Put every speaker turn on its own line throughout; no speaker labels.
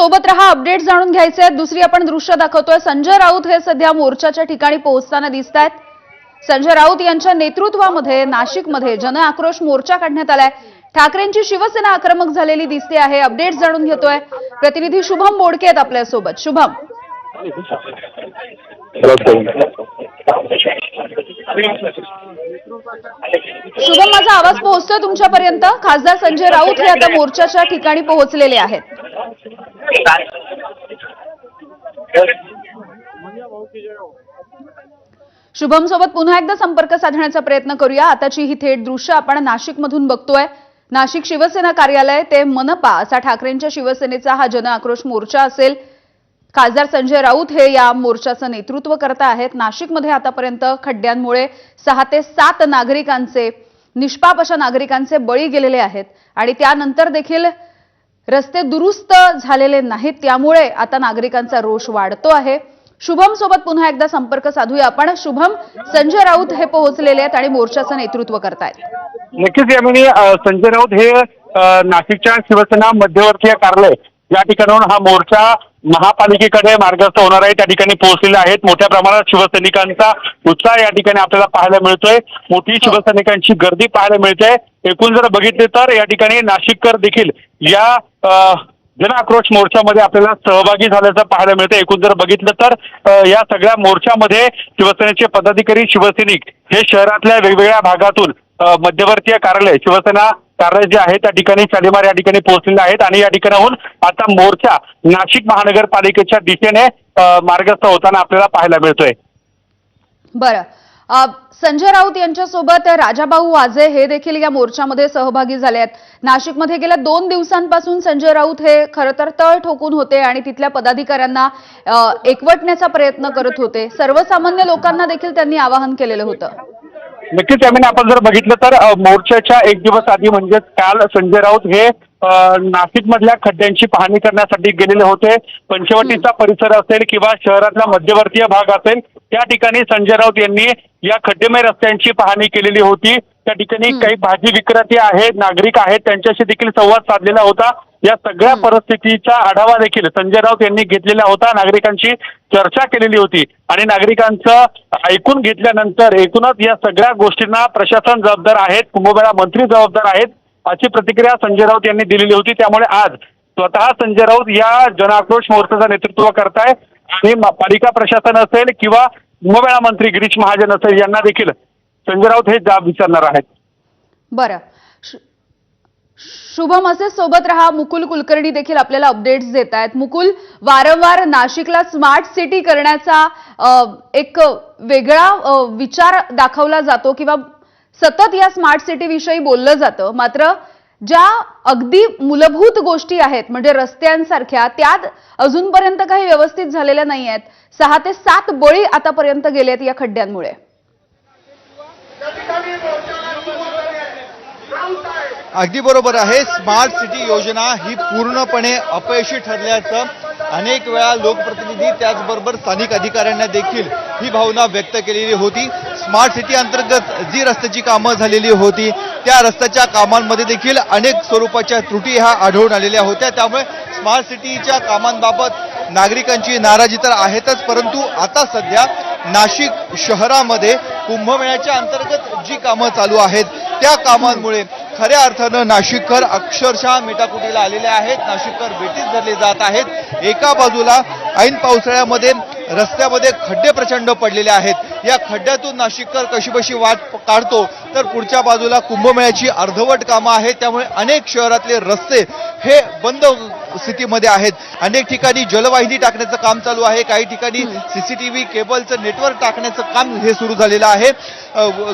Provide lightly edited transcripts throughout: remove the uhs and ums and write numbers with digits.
सोबत रहा, अपडेट जाणून घ्यायचे आहेत। दुसरी आपण दृश्य दाखवतोय, संजय राऊत हे सध्या मोर्चाच्या ठिकाणी पोहोचताना दिसत आहेत। संजय राऊत यांच्या नेतृत्वामध्ये नाशिकमध्ये जन आक्रोश मोर्चा काढण्यात आलाय। ठाकरेंची शिवसेना आक्रमक झालेली दिसते आहे। अपडेट जाणून घेतोय प्रतिनिधी शुभम बोडके आहेत आपल्या सोबत। शुभम, शुभम, माझा आवाज पोहोचतोय तुमच्यापर्यंत? खासदार संजय राऊत हे आता मोर्चाच्या ठिकाणी पोहोचलेले आहेत। शुभम सोबत पुन्हा एकदा संपर्क साधण्याचा प्रयत्न करूया। आताची ही थेट दृश्य आपण नाशिकमधून बघतोय। नाशिक शिवसेना कार्यालय ते मनपा असा ठाकरेंच्या शिवसेनेचा हा जन आक्रोश मोर्चा असेल। खासदार संजय राऊत हे या मोर्चाचं नेतृत्व करत आहेत। नाशिकमध्ये आतापर्यंत खड्ड्यांमुळे 6 ते 7 नागरिकांचे, निष्पाप अशा नागरिकांचे बळी गेलेले आहेत आणि त्यानंतर देखील रस्ते दुरुस्त झालेले नाहीत। त्यामुळे आता नागरिकांचा रोष वाढतो आहे। शुभम सोबत पुन्हा एकदा संपर्क साधूया आपण। शुभम, संजय राऊत हे पोहोचलेले आहेत आणि मोर्चाचं नेतृत्व करतायत।
नक्कीच यामिनी, संजय राऊत हे नाशिकच्या शिवसेना मध्यवर्तीय कार्यालय या ठिकाणाहून हा मोर्चा महापालिकेकडे मार्गस्थ होणार आहे त्या ठिकाणी पोहोचलेले आहेत। मोठ्या प्रमाणात शिवसैनिकांचा उत्साह या ठिकाणी आपल्याला पाहायला मिळतोय। मोठी शिवसैनिकांची गर्दी पाहायला मिळते। एकूण जर बघितले तर या ठिकाणी नाशिककर देखील या जन आक्रोश मोर्चामध्ये आपल्याला सहभागी झाल्याचं पाहायला मिळतं। एकूण जर बघितलं तर या सगळ्या मोर्चामध्ये शिवसेनेचे पदाधिकारी, शिवसैनिक हे शहरातल्या वेगवेगळ्या भागातून मध्यवर्तीय कार्यालय, शिवसेना कार्यालय जे आहे त्या ठिकाणी शालिमार या ठिकाणी पोहोचलेले आहेत आणि या ठिकाणाहून आता मोर्चा नाशिक महानगरपालिकेच्या दिशेने मार्गस्थ होताना आपल्याला पाहायला मिळतोय।
बरं, संजय राऊत यांच्यासोबत राजाभाऊ वाजे हे देखील या मोर्चामध्ये सहभागी झाले आहेत। नाशिकमध्ये गेल्या 2 दिवसांपासून संजय राऊत हे खरं तर तळ ठोकून होते आणि तिथल्या पदाधिकाऱ्यांना एकवटण्याचा प्रयत्न करत होते। सर्वसामान्य लोकांना देखील त्यांनी आवाहन केलेलं होतं।
नक्कीच यामिनी, आपण जर बघितलं तर मोर्चाच्या 1 दिवस आधी म्हणजे काल संजय राऊत हे नाशिकमधल्या खड्ड्यांची पाहणी करण्यासाठी गेलेले होते। पंचवटीचा परिसर असेल किंवा शहरातला मध्यवर्तीय भाग असेल त्या ठिकाणी संजय राऊत यांनी या खड्डेमय रस्त्यांची पाहणी केलेली होती। त्या ठिकाणी काही भाजी विक्रेते आहेत, नागरिक आहेत, त्यांच्याशी देखील संवाद साधलेला होता। या सगळ्या परिस्थितीचा आढावा देखील संजय राऊत यांनी घेतलेला होता। नागरिकांची चर्चा केलेली होती आणि नागरिकांचं ऐकून घेतल्यानंतर एकूणच या सगळ्या गोष्टींना प्रशासन जबाबदार आहेत, कुंभमेळा मंत्री जबाबदार आहेत अशी प्रतिक्रिया संजय राऊत यांनी दिलेली होती। त्यामुळे आज स्वतः संजय राऊत या जन आक्रोश मोर्चाचं नेतृत्व करताय आणि पालिका प्रशासन असेल किंवा कुंभमेळा मंत्री गिरीश महाजन असेल यांना देखील संजय राऊत हे जाब विचारणार आहेत।
बरं, शुभम, असे सोबत रहा। मुकुल कुलकर्णी देखील आपल्याला अपडेट्स देत आहेत। मुकुल, वारंवार नाशिकला स्मार्ट सिटी करण्याचा एक वेगळा विचार दाखवला जातो किंवा सतत या स्मार्ट सिटी विषयी बोललं जातं, मात्र ज्या अगदी मूलभूत गोष्टी आहेत म्हणजे रस्त्यांसारख्या त्यात अजूनपर्यंत काही व्यवस्थित झालेल्या नाही आहेत। 6 ते 7 बळी आतापर्यंत गेलेत या खड्ड्यांमुळे।
अगदी बरोबर आहे। स्मार्ट सिटी योजना ही पूर्णपणे अपयशी ठरल्याचं अनेक वेळा लोकप्रतिनिधी त्याचबरोबर स्थानिक अधिकाऱ्यांना देखील ही भावना व्यक्त केलेली होती। स्मार्ट सिटी अंतर्गत जी रस्त्याची कामं झालेली होती त्या रस्त्याच्या कामांमध्ये देखील अनेक स्वरूपाच्या त्रुटी ह्या आढळून आलेल्या होत्या। त्यामुळे स्मार्ट सिटीच्या कामांबाबत नागरिकांची नाराजी तर आहेतच, परंतु आता सध्या नाशिक शहरामध्ये कुंभमेळ्याच्या अंतर्गत जी कामं चालू आहेत त्या कामांमुळे खऱ्या अर्थानं नाशिककर अक्षरशः मेटाकुटीला आलेले आहेत। नाशिककर बेटीस धरले जात आहेत। एका बाजूला ऐन पावसाळ्यामध्ये रस्त्यामध्ये खड्डे प्रचंड पडलेले आहेत। या खड्ड्यातून नाशिककर कशीबशी वाट काढतो तर पुढच्या बाजूला कुंभमेळ्याची अर्धवट कामं आहेत। त्यामुळे अनेक शहरातले रस्ते हे बंद स्थितीमध्ये आहेत। अनेक ठिकाणी जलवाहिनी टाकण्याचं काम चालू आहे, काही ठिकाणी सीसीटीव्ही केबलचं नेटवर्क टाकण्याचं काम हे सुरू झालेलं आहे,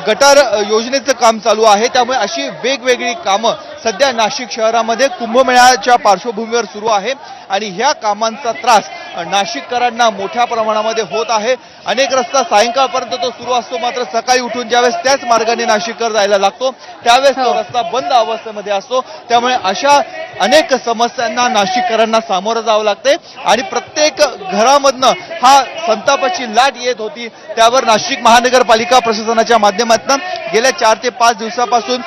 गटार योजनेचं काम चालू आहे। त्यामुळे अशी वेगवेगळी कामं सध्या नाशिक शहरामध्ये कुंभमेळ्याच्या पार्श्वभूमीवर सुरू आहे आणि ह्या कामांचा त्रास नाशिककरांना मोठ्या प्रमाणामध्ये होत आहे। अनेक रस्ता सायंकाळपर्यंत तो सुरू असतो, मात्र सकाळी उठून ज्यावेळेस त्याच मार्गाने नाशिककर जायला लागतो त्यावेळेस तो रस्ता बंद अवस्थेमध्ये असतो। त्यामुळे अशा अनेक समस्यांना नाशिककरांना सामोरं जावं लागते आणि प्रत्येक घरामधनं हा संतापाची लाट येत होती। त्यावर नाशिक महानगरपालिका प्रशासनाच्या माध्यमातून गेल्या 4 ते 5 दिवसापासून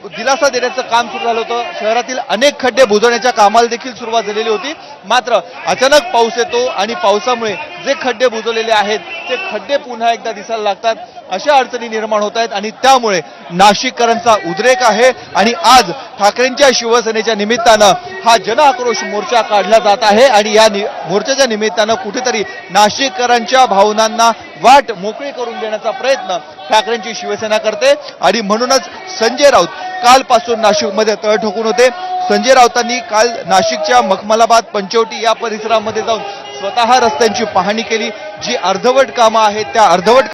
दिलासा देण्याचं काम सुरू झालं होतं. शहरातील अनेक खड्डे बुजवण्याच्या कामाला देखील सुरुवात झालेली होती. मात्र अचानक पाऊस येतो आणि पावसामुळे जे खड्डे बुजवलेले आहेत ते खड्डे पुन्हा एकदा दिसायला लागतात. अशा अडचणी निर्माण होत आहेत आणि त्यामुळे नाशिककरांचा उद्रेक आहे. आणि आज ठाकरेंच्या शिवसेनेच्या निमित्तानं हा जन आक्रोश मोर्चा काढला जात आहे आणि या मोर्चाच्या निमित्तानं कुठेतरी नाशिककरांच्या भावनांना वाट मोकळी करून देण्याचा प्रयत्न ठाकरेंची शिवसेना करते. आणि म्हणूनच संजय राऊत कालपासून नाशिकमध्ये तळ ठोकून होते. संजय राऊतांनी काल नाशिकच्या मखमलाबाद पंचवटी या परिसरामध्ये जाऊन स्वतः रस्त्यांची पाहणी केली. जी अर्धवट कामं आहेत त्या अर्धवट